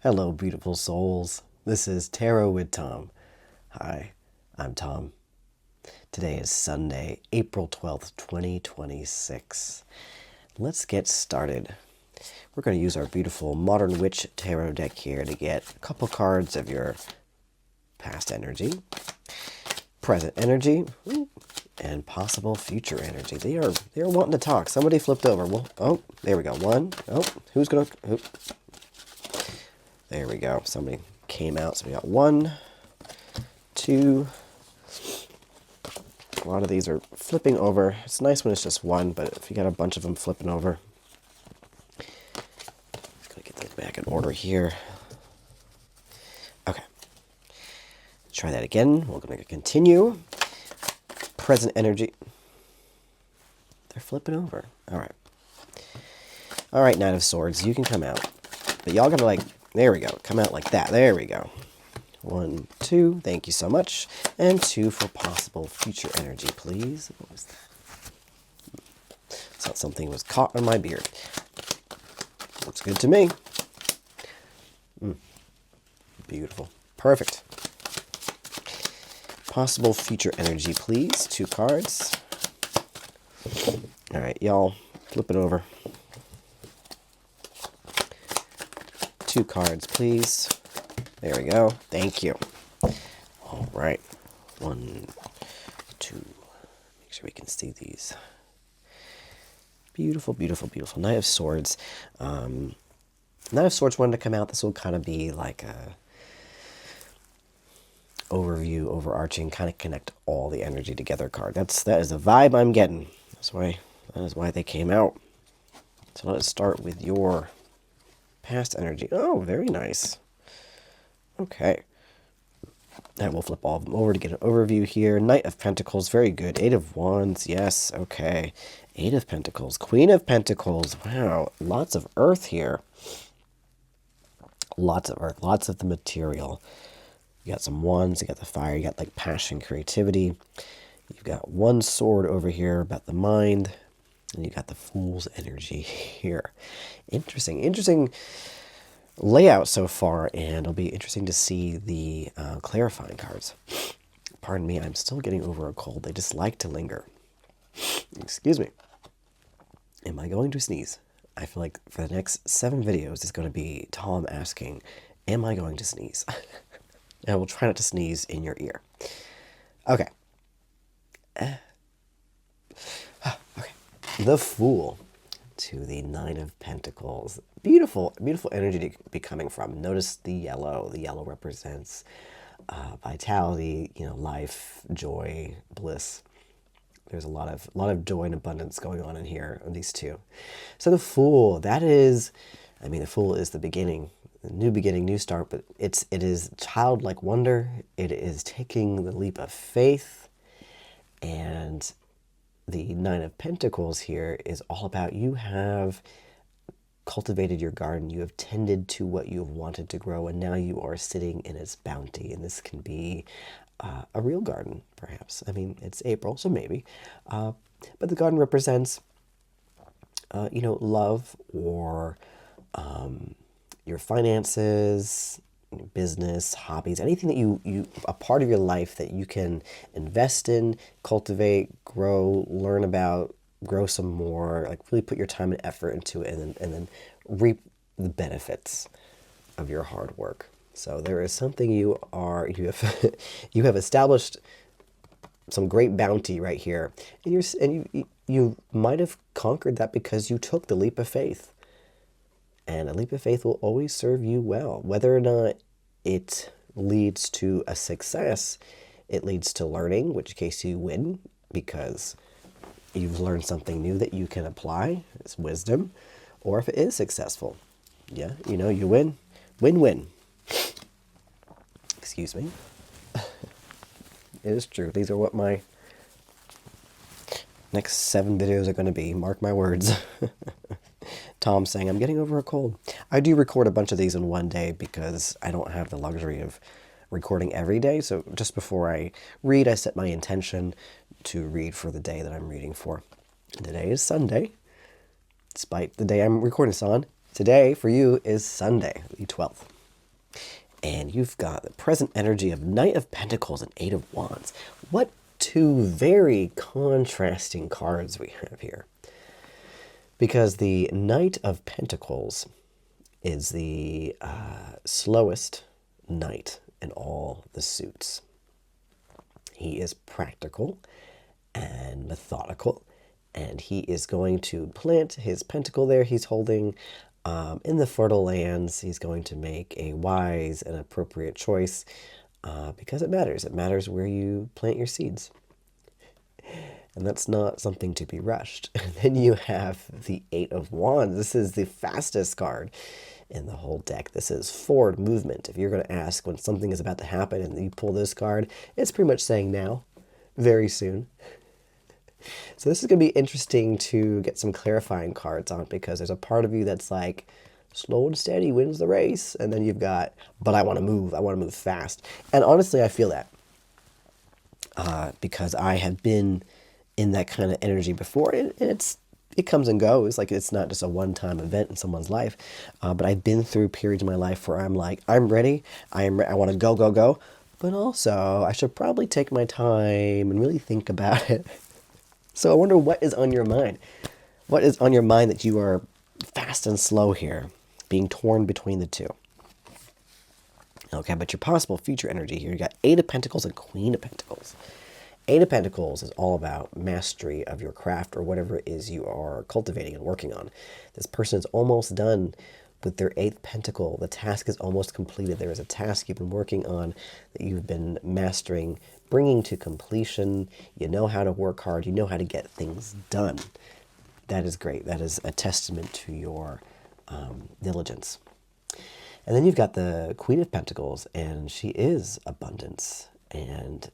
Hello, beautiful souls. This is Tarot with Thom. Hi, I'm Thom. Today is Sunday, April 12th, 2026. Let's get started. We're going to use our beautiful Modern Witch Tarot deck here to get a couple cards of your past energy, present energy, and possible future energy. They are wanting to talk. Somebody flipped over. Well, oh, there we go. One. Oh, who's going to... There we go. Somebody came out. So we got one, two. A lot of these are flipping over. It's nice when it's just one, but if you got a bunch of them flipping over. Just going to get those back in order here. Okay. Try that again. We're going to continue. Present energy. They're flipping over. All right. All right, Knight of Swords, you can come out. But y'all got to like... There we go. Come out like that. There we go. 1, 2. Thank you so much. And 2 for possible future energy, please. What was that? Thought something was caught on my beard. Looks good to me. Beautiful. Perfect. Possible future energy, please. 2 cards. All right, y'all. Flip it over. 2 cards, please. There we go. Thank you. All right. 1, 2. Make sure we can see these. Beautiful, beautiful, beautiful. Knight of Swords. Knight of Swords wanted to come out. This will kind of be like a overview, overarching, kind of connect all the energy together card. That is the vibe I'm getting. That is why they came out. So let's start with your past energy. Oh, very nice. Okay. And we'll flip all of them over to get an overview here. Knight of Pentacles, very good. 8 of Wands, yes, okay. 8 of Pentacles, Queen of Pentacles. Wow, lots of earth here. Lots of earth, lots of the material. You got some wands, you got the fire, you got like passion, creativity. You've got 1 sword over here about the mind. And you got the Fool's energy here. Interesting layout so far, and it'll be interesting to see the clarifying cards. Pardon me, I'm still getting over a cold. They just like to linger. Excuse me. Am I going to sneeze? I feel like for the next 7 videos, it's going to be Thom asking, am I going to sneeze? And I will try not to sneeze in your ear. Okay. Okay. The Fool to the 9 of Pentacles. Beautiful, beautiful energy to be coming from. Notice the yellow. The yellow represents vitality, life, joy, bliss. There's a lot of joy and abundance going on in here, in these two. So the Fool, the Fool is the beginning, new beginning, new start, but it is childlike wonder. It is taking the leap of faith, and the 9 of Pentacles here is all about you have cultivated your garden, you have tended to what you have wanted to grow, and now you are sitting in its bounty. And this can be a real garden, perhaps. I mean, it's April, so maybe. But the garden represents, love or your finances, business, hobbies, anything that a part of your life that you can invest in, cultivate, grow, learn about, grow some more, like really put your time and effort into it, and then reap the benefits of your hard work. So there is something you have established some great bounty right here, and you might have conquered that because you took the leap of faith. And a leap of faith will always serve you well. Whether or not it leads to a success, it leads to learning, which case you win because you've learned something new that you can apply. It's wisdom. Or if it is successful, yeah, you win. Win-win. Excuse me. It is true. These are what my next 7 videos are going to be. Mark my words. Thom saying, I'm getting over a cold. I do record a bunch of these in one day because I don't have the luxury of recording every day. So just before I read, I set my intention to read for the day that I'm reading for. Today is Sunday, despite the day I'm recording this on. Today for you is Sunday, the 12th. And you've got the present energy of Knight of Pentacles and Eight of Wands. What two very contrasting cards we have here. Because the Knight of Pentacles is the slowest knight in all the suits. He is practical and methodical, and he is going to plant his pentacle there he's holding in the fertile lands. He's going to make a wise and appropriate choice because it matters. It matters where you plant your seeds. And that's not something to be rushed. And then you have the Eight of Wands. This is the fastest card in the whole deck. This is forward movement. If you're going to ask when something is about to happen and you pull this card, it's pretty much saying now, very soon. So this is going to be interesting to get some clarifying cards on, because there's a part of you that's like, slow and steady wins the race. And then you've got, but I want to move. I want to move fast. And honestly, I feel that because I have been in that kind of energy before. And it comes and goes. Like, it's not just a one-time event in someone's life. But I've been through periods in my life where I'm like, I'm ready. I want to go, go, go. But also, I should probably take my time and really think about it. So I wonder what is on your mind. What is on your mind that you are fast and slow here, being torn between the two? Okay, but your possible future energy here, you got Eight of Pentacles and Queen of Pentacles. Eight of Pentacles is all about mastery of your craft or whatever it is you are cultivating and working on. This person is almost done with their eighth pentacle. The task is almost completed. There is a task you've been working on that you've been mastering, bringing to completion. You know how to work hard. You know how to get things done. That is great. That is a testament to your diligence. And then you've got the Queen of Pentacles, and she is abundance. And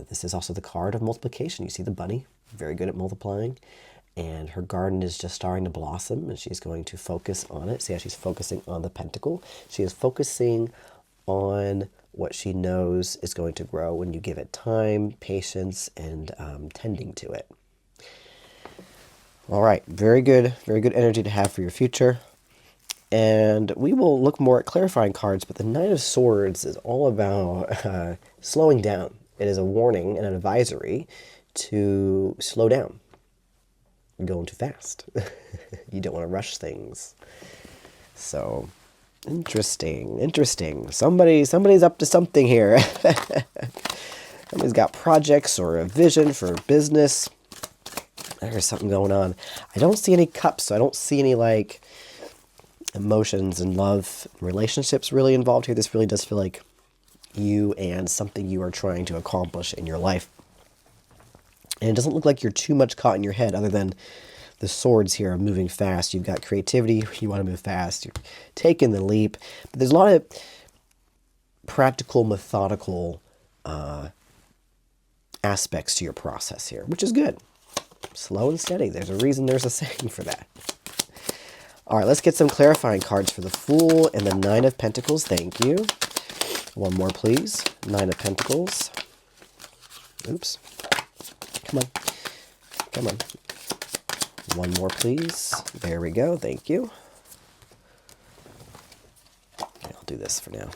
this is also the card of multiplication. You see the bunny, very good at multiplying. And her garden is just starting to blossom, and she's going to focus on it. See how she's focusing on the pentacle? She is focusing on what she knows is going to grow when you give it time, patience, and tending to it. All right, very good energy to have for your future. And we will look more at clarifying cards, but the Knight of Swords is all about slowing down. It is a warning and an advisory to slow down. You're going too fast. You don't want to rush things. So, interesting. Somebody's up to something here. Somebody's got projects or a vision for business. There's something going on. I don't see any cups, so I don't see any like emotions and love relationships really involved here. This really does feel like you and something you are trying to accomplish in your life. And it doesn't look like you're too much caught in your head, other than the swords here are moving fast. You've got creativity. You want to move fast. You're taking the leap. But there's a lot of practical, methodical aspects to your process here, which is good. Slow and steady. There's a reason there's a saying for that. All right, let's get some clarifying cards for the Fool and the Nine of Pentacles. Thank you. One more, please. Nine of Pentacles. Oops. Come on. One more, please. There we go. Thank you. Okay, I'll do this for now.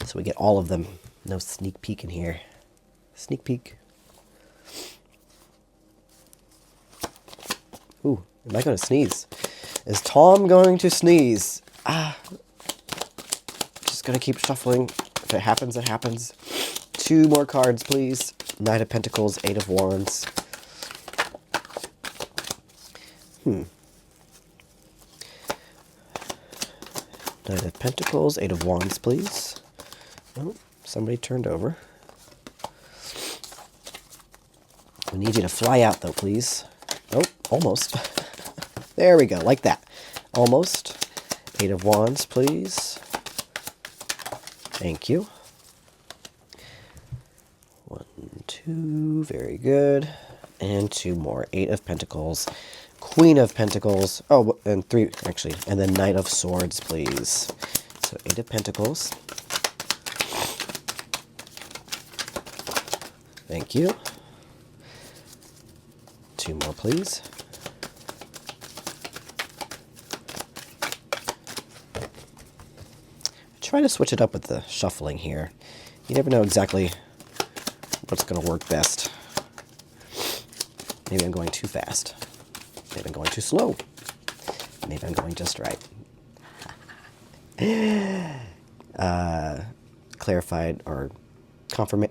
So we get all of them. No sneak peek in here. Sneak peek. Ooh, am I going to sneeze? Is Thom going to sneeze? Just going to keep shuffling. If it happens, it happens. Two more cards, please. Knight of Pentacles, Eight of Wands. Knight of Pentacles, Eight of Wands, please. Oh, somebody turned over. We need you to fly out, though, please. Oh, almost. There we go, like that. Almost. Eight of Wands, please. Thank you. 1, 2, very good. And two more. Eight of Pentacles. Queen of Pentacles. Oh, and three, actually. And then Knight of Swords, please. So Eight of Pentacles. Thank you. Two more, please. try to switch it up with the shuffling here. You never know exactly what's going to work best. Maybe I'm going too fast. Maybe I'm going too slow. Maybe I'm going just right. Clarified or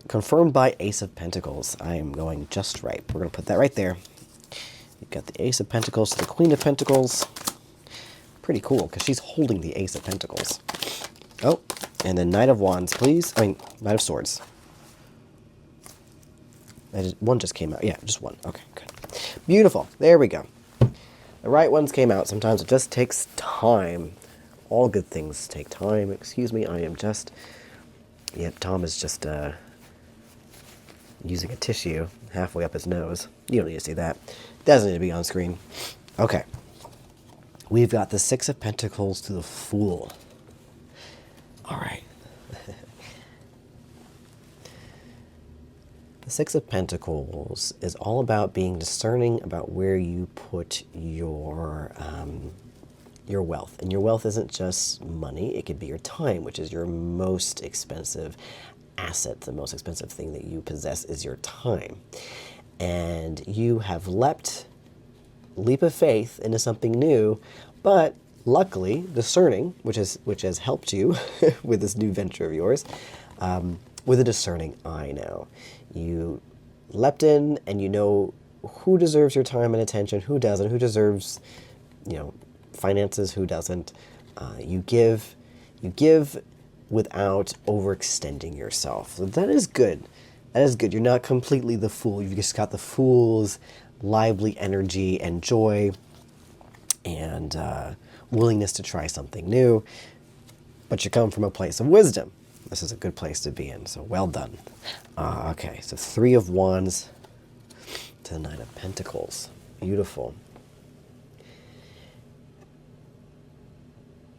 confirmed by Ace of Pentacles. I am going just right. We're going to put that right there. You've got the Ace of Pentacles to the Queen of Pentacles. Pretty cool, because she's holding the Ace of Pentacles. Oh, and then Knight of Wands, please. I mean, Knight of Swords. One just came out. Yeah, just one. Okay, good. Beautiful. There we go. The right ones came out. Sometimes it just takes time. All good things take time. Excuse me, I am just... Yep, Thom is just using a tissue halfway up his nose. You don't need to see that. Doesn't need to be on screen. Okay. We've got the Six of Pentacles to the Fool. All right. The Six of Pentacles is all about being discerning about where you put your wealth. And your wealth isn't just money. It could be your time, which is your most expensive asset. The most expensive thing that you possess is your time. And you have leap of faith into something new, but luckily discerning, which has helped you with this new venture of yours, with a discerning eye now. You leapt in and you know who deserves your time and attention, who doesn't, who deserves, finances, who doesn't. You give without overextending yourself. So that is good. That is good. You're not completely the fool. You've just got the fool's lively energy and joy and willingness to try something new. But you come from a place of wisdom. This is a good place to be in, so well done. Okay, so Three of Wands to the Nine of Pentacles. Beautiful.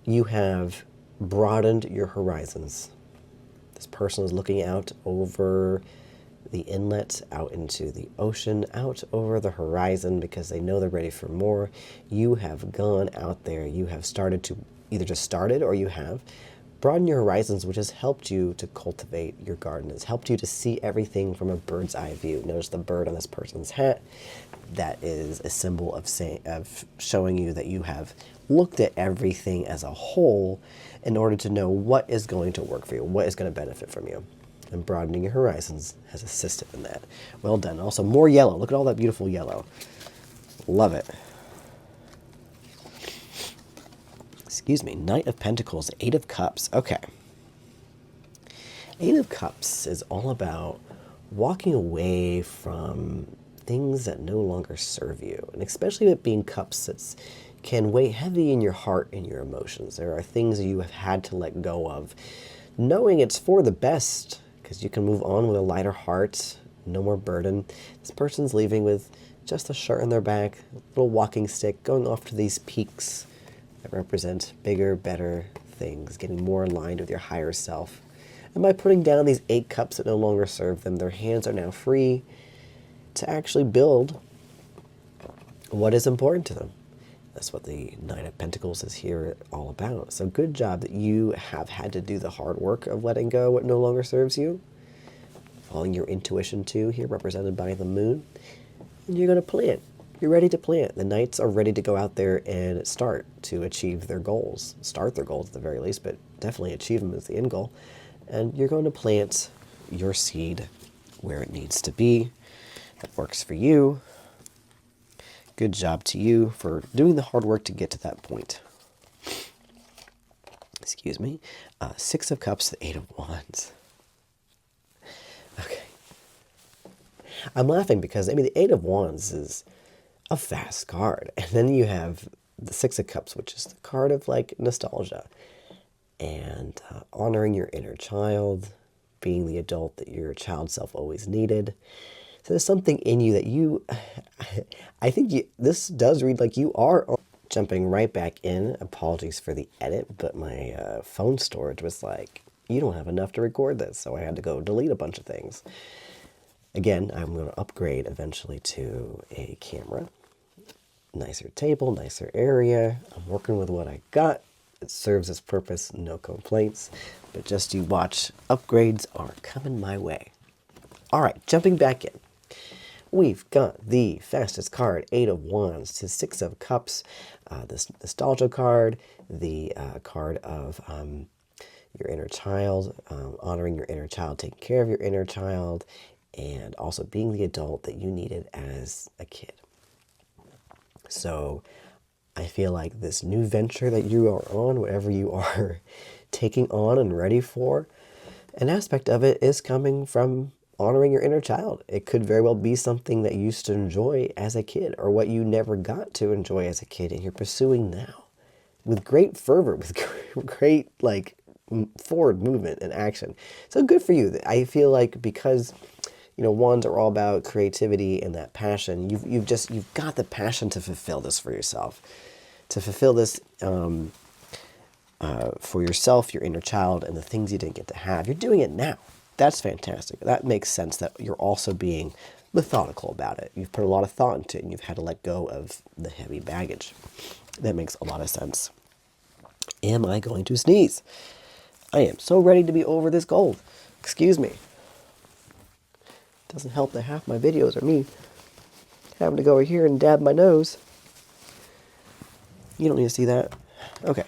You have broadened your horizons. This person is looking out over the inlet, out into the ocean, out over the horizon because they know they're ready for more. You have gone out there. You have started to, either just started or you have broaden your horizons, which has helped you to cultivate your garden. It's helped you to see everything from a bird's eye view. Notice the bird on this person's hat. That is a symbol of showing you that you have looked at everything as a whole in order to know what is going to work for you, what is going to benefit from you. And broadening your horizons has assisted in that. Well done. Also, more yellow. Look at all that beautiful yellow. Love it. Excuse me. Knight of Pentacles, Eight of Cups. Okay. Eight of Cups is all about walking away from things that no longer serve you. And especially with being cups that can weigh heavy in your heart and your emotions. There are things that you have had to let go of, knowing it's for the best, because you can move on with a lighter heart, no more burden. This person's leaving with just a shirt on their back, a little walking stick, going off to these peaks that represent bigger, better things, getting more aligned with your higher self. And by putting down these 8 cups that no longer serve them, their hands are now free to actually build what is important to them. That's what the Nine of Pentacles is here all about. So good job that you have had to do the hard work of letting go what no longer serves you. Following your intuition too, here represented by the moon. And you're going to plant. You're ready to plant. The Knights are ready to go out there and start to achieve their goals. Start their goals at the very least, but definitely achieve them as the end goal. And you're going to plant your seed where it needs to be. That works for you. Good job to you for doing the hard work to get to that point. Excuse me. Six of Cups, the Eight of Wands. Okay. I'm laughing because, the Eight of Wands is a fast card. And then you have the Six of Cups, which is the card of, nostalgia. And honoring your inner child, being the adult that your child self always needed. So there's something in you that I think this does read like you are jumping right back in. Apologies for the edit, but my phone storage was like, you don't have enough to record this, so I had to go delete a bunch of things. Again, I'm going to upgrade eventually to a camera. Nicer table, nicer area. I'm working with what I got. It serves its purpose, no complaints. But just you watch, upgrades are coming my way. All right, jumping back in. We've got the fastest card, 8 of Wands to 6 of Cups, this nostalgia card, the card of your inner child, honoring your inner child, taking care of your inner child, and also being the adult that you needed as a kid. So I feel like this new venture that you are on, whatever you are taking on and ready for, an aspect of it is coming from honoring your inner child. It could very well be something that you used to enjoy as a kid, or what you never got to enjoy as a kid and you're pursuing now with great fervor, with great like forward movement and action. So good for you. I feel like because wands are all about creativity and that passion. You've got the passion to fulfill this for yourself, to fulfill this for yourself, your inner child, and the things you didn't get to have. You're doing it now. That's fantastic. That makes sense that you're also being methodical about it. You've put a lot of thought into it, and you've had to let go of the heavy baggage. That makes a lot of sense. Am I going to sneeze? I am so ready to be over this cold. Excuse me. Doesn't help that half my videos are me having to go over here and dab my nose. You don't need to see that. Okay.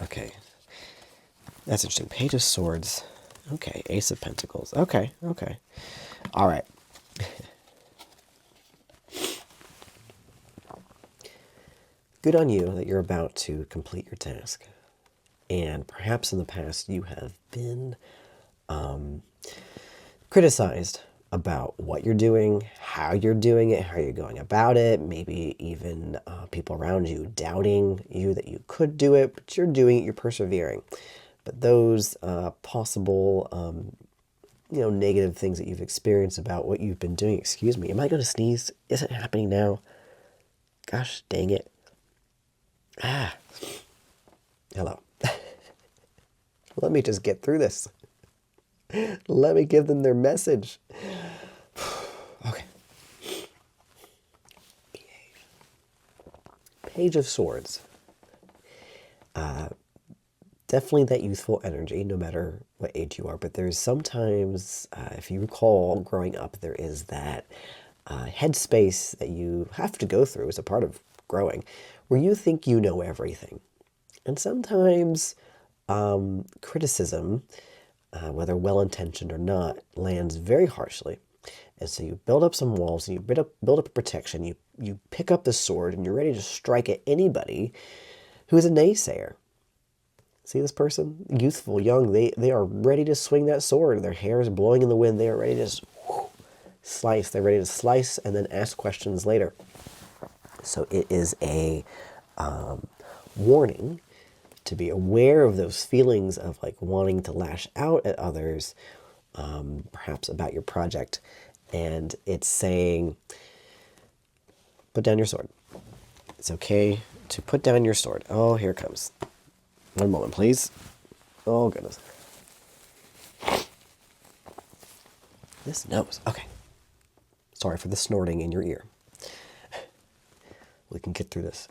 Okay. That's interesting. Page of Swords. Okay. Ace of Pentacles. Okay. Okay. All right. Good on you that you're about to complete your task. And perhaps in the past you have been criticized about what you're doing, how you're doing it, how you're going about it, maybe even people around you doubting you that you could do it, but you're doing it, you're persevering. But those possible, negative things that you've experienced about what you've been doing, excuse me, am I going to sneeze? Is it happening now? Gosh, dang it. Hello. Let me just get through this. Let me give them their message. Okay. Page of Swords. Definitely that youthful energy, no matter what age you are. But there's sometimes, if you recall growing up, there is that headspace that you have to go through as a part of growing, where you think you know everything. And sometimes criticism, whether well-intentioned or not, lands very harshly. And so you build up some walls and you build up a protection. You pick up the sword and you're ready to strike at anybody who is a naysayer. See this person? Youthful, young, they are ready to swing that sword. Their hair is blowing in the wind. They are ready to just slice. They're ready to slice and then ask questions later. So it is a warning to be aware of those feelings of like wanting to lash out at others, perhaps about your project. And it's saying, put down your sword. It's okay to put down your sword. Oh, here it comes. One moment, please. Oh, goodness. This nose. Okay. Sorry for the snorting in your ear. We can get through this.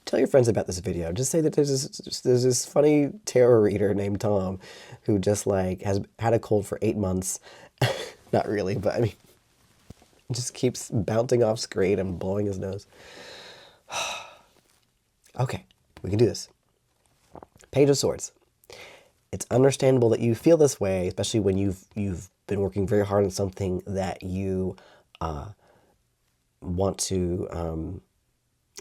Tell your friends about this video. Just say that there's this funny tarot reader named Thom who just like has had a cold for 8 months. Not really, but I mean, just keeps bouncing off screen and blowing his nose. Okay, we can do this. Page of Swords. It's understandable that you feel this way, especially when you've been working very hard on something that you want to,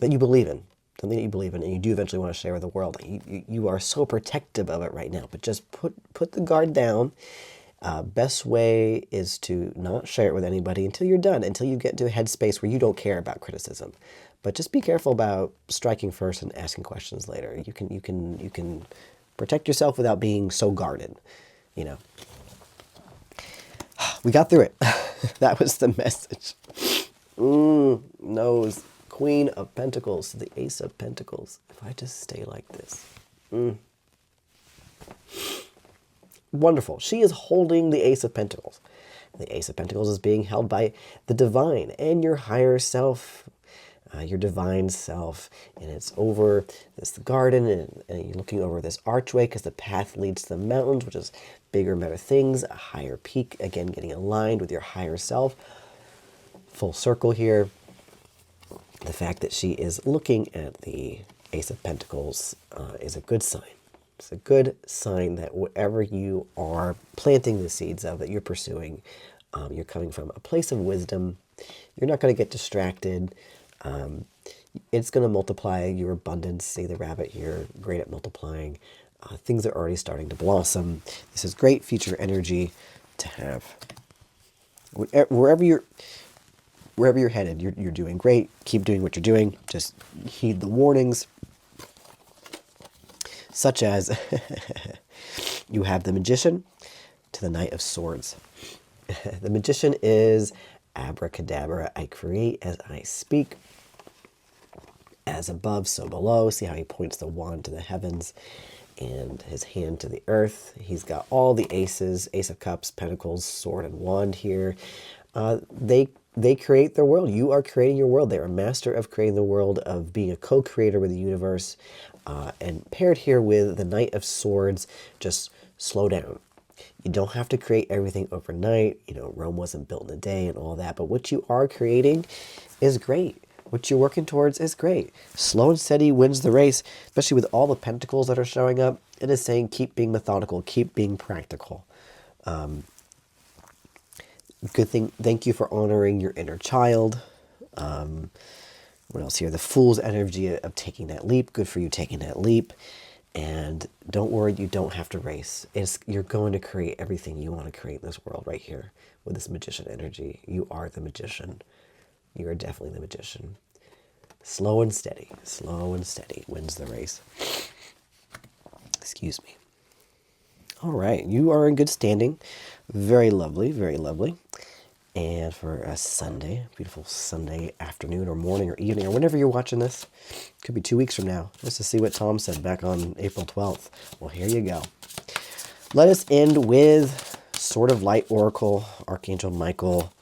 that you believe in. Something that you believe in and you do eventually want to share with the world. You are so protective of it right now, but just put the guard down. Best way is to not share it with anybody until you're done, until you get into a headspace where you don't care about criticism. But just be careful about striking first and asking questions later. You can protect yourself without being so guarded, We got through it. That was the message. Nose. Queen of Pentacles to the Ace of Pentacles. If I just stay like this. Wonderful. She is holding the Ace of Pentacles. The Ace of Pentacles is being held by the divine and your higher self. your divine self, and it's over this garden, and you're looking over this archway because the path leads to the mountains, which is bigger and better things, a higher peak, again, getting aligned with your higher self. Full circle here. The fact that she is looking at the Ace of Pentacles is a good sign. It's a good sign that whatever you are planting the seeds of, that you're pursuing, you're coming from a place of wisdom. You're not going to get distracted. It's going to multiply your abundance. See the rabbit here, great at multiplying. Things are already starting to blossom. This is great future energy to have. Wherever you're headed, you're doing great. Keep doing what you're doing. Just heed the warnings, such as you have the Magician to the Knight of Swords. The Magician is abracadabra. I create as I speak. As above, so below. See how he points the wand to the heavens and his hand to the earth. He's got all the aces, Ace of Cups, Pentacles, Sword, and Wand here. They create their world. You are creating your world. They're a master of creating the world, of being a co-creator with the universe. And paired here with the Knight of Swords, just slow down. You don't have to create everything overnight. You know, Rome wasn't built in a day and all that. But what you are creating is great. What you're working towards is great. Slow and steady wins the race, especially with all the pentacles that are showing up. It is saying keep being methodical, keep being practical. Good thing. Thank you for honoring your inner child. What else here? The Fool's energy of taking that leap. Good for you taking that leap. And don't worry, you don't have to race. You're going to create everything you want to create in this world right here with this Magician energy. You are the Magician. You are definitely the Magician. Slow and steady wins the race. Excuse me. All right, you are in good standing. Very lovely, very lovely. And for a Sunday, beautiful Sunday afternoon or morning or evening or whenever you're watching this, could be 2 weeks from now, just to see what Thom said back on April 12th. Well, here you go. Let us end with Sword of Light Oracle, Archangel Michael.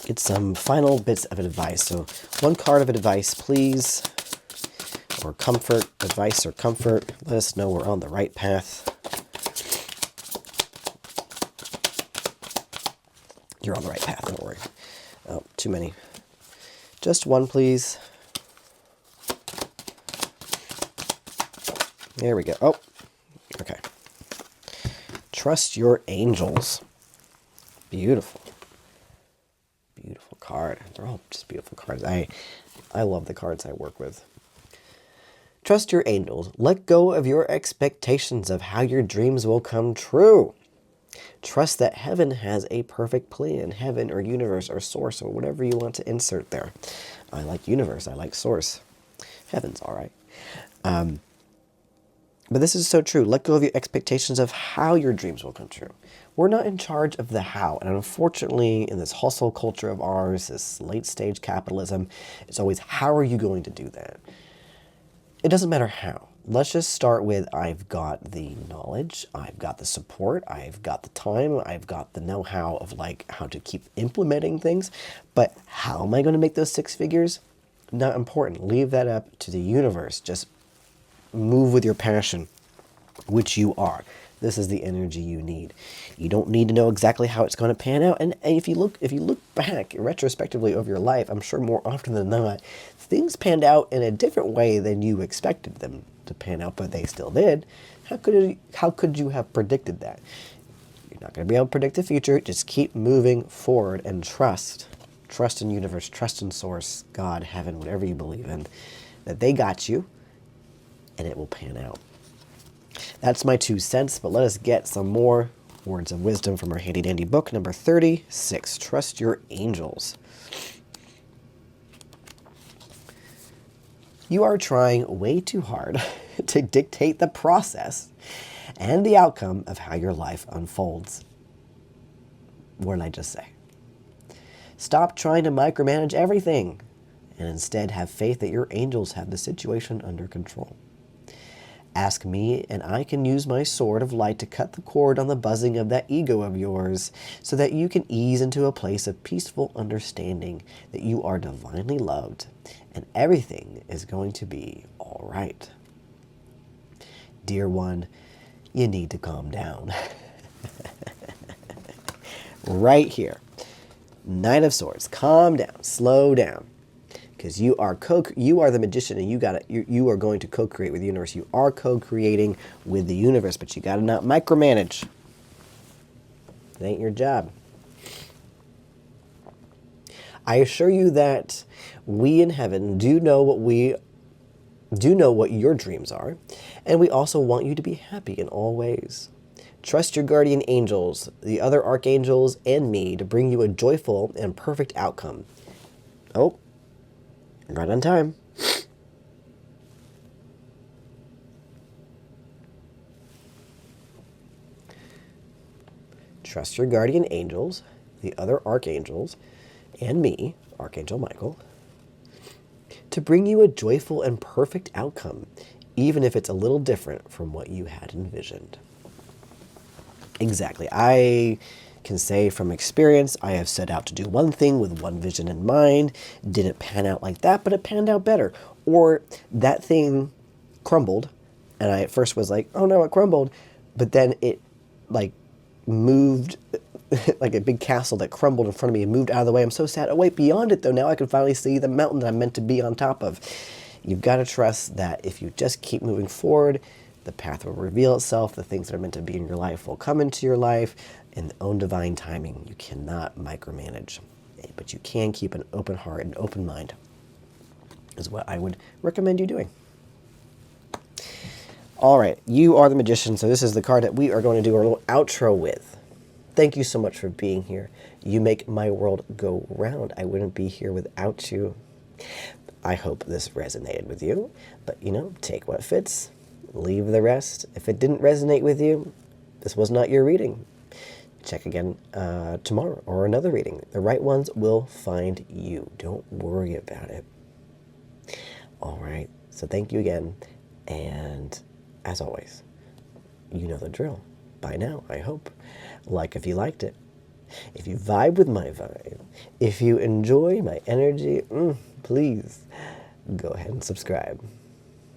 Get some final bits of advice. So one card of advice, please, or comfort, advice or comfort. Let us know we're on the right path. You're on the right path, don't worry. Oh, too many. Just one, please. There we go. Oh, okay. Trust your angels. Beautiful. Beautiful card. They're all just beautiful cards. I love the cards I work with. Trust your angels. Let go of your expectations of how your dreams will come true. Trust that heaven has a perfect plan. Heaven or universe or source or whatever you want to insert there. I like universe. I like source. Heaven's all right. But this is so true. Let go of your expectations of how your dreams will come true. We're not in charge of the how. And unfortunately, in this hustle culture of ours, this late stage capitalism, it's always, how are you going to do that? It doesn't matter how. Let's just start with, I've got the knowledge, I've got the support, I've got the time, I've got the know-how of like how to keep implementing things. But how am I going to make those 6 figures? Not important. Leave that up to the universe. Just move with your passion, which you are. This is the energy you need. You don't need to know exactly how it's going to pan out. And if you look back retrospectively over your life, I'm sure more often than not, things panned out in a different way than you expected them to pan out, but they still did. How could you have predicted that? You're not going to be able to predict the future. Just keep moving forward and trust. Trust in universe, trust in source, God, heaven, whatever you believe in, that they got you, and it will pan out. That's my 2 cents, but let us get some more words of wisdom from our handy dandy book, number 36, Trust Your Angels. You are trying way too hard to dictate the process and the outcome of how your life unfolds. What did I just say? Stop trying to micromanage everything and instead have faith that your angels have the situation under control. Ask me, and I can use my sword of light to cut the cord on the buzzing of that ego of yours, so that you can ease into a place of peaceful understanding that you are divinely loved, and everything is going to be all right. Dear one, you need to calm down. Right here. Knight of Swords. Calm down. Slow down. Because you are the magician, and you are going to co-create with the universe. You are co-creating with the universe, but you got to not micromanage. It ain't your job. I assure you that we in heaven do know what your dreams are, and we also want you to be happy in all ways. Trust your guardian angels, the other archangels, and me to bring you a joyful and perfect outcome. Oh, right on time. Trust your guardian angels, the other archangels, and me, Archangel Michael, to bring you a joyful and perfect outcome, even if it's a little different from what you had envisioned. Exactly. I can say from experience, I have set out to do one thing with one vision in mind. Didn't pan out like that, but it panned out better. Or that thing crumbled, and I at first was like, oh no, it crumbled. But then it like moved like a big castle that crumbled in front of me and moved out of the way. I'm so sad. Oh wait, beyond it though, now I can finally see the mountain that I'm meant to be on top of. You've got to trust that if you just keep moving forward, the path will reveal itself. The things that are meant to be in your life will come into your life in their own divine timing. You cannot micromanage, but you can keep an open heart and open mind, is what I would recommend you doing. All right, you are the magician, so this is the card that we are going to do our little outro with. Thank you so much for being here. You make my world go round. I wouldn't be here without you. I hope this resonated with you, but take what fits. Leave the rest. If it didn't resonate with you, this was not your reading. Check again tomorrow or another reading. The right ones will find you. Don't worry about it. All right. So thank you again. And as always, you know the drill. By now, I hope. Like if you liked it. If you vibe with my vibe. If you enjoy my energy, please go ahead and subscribe.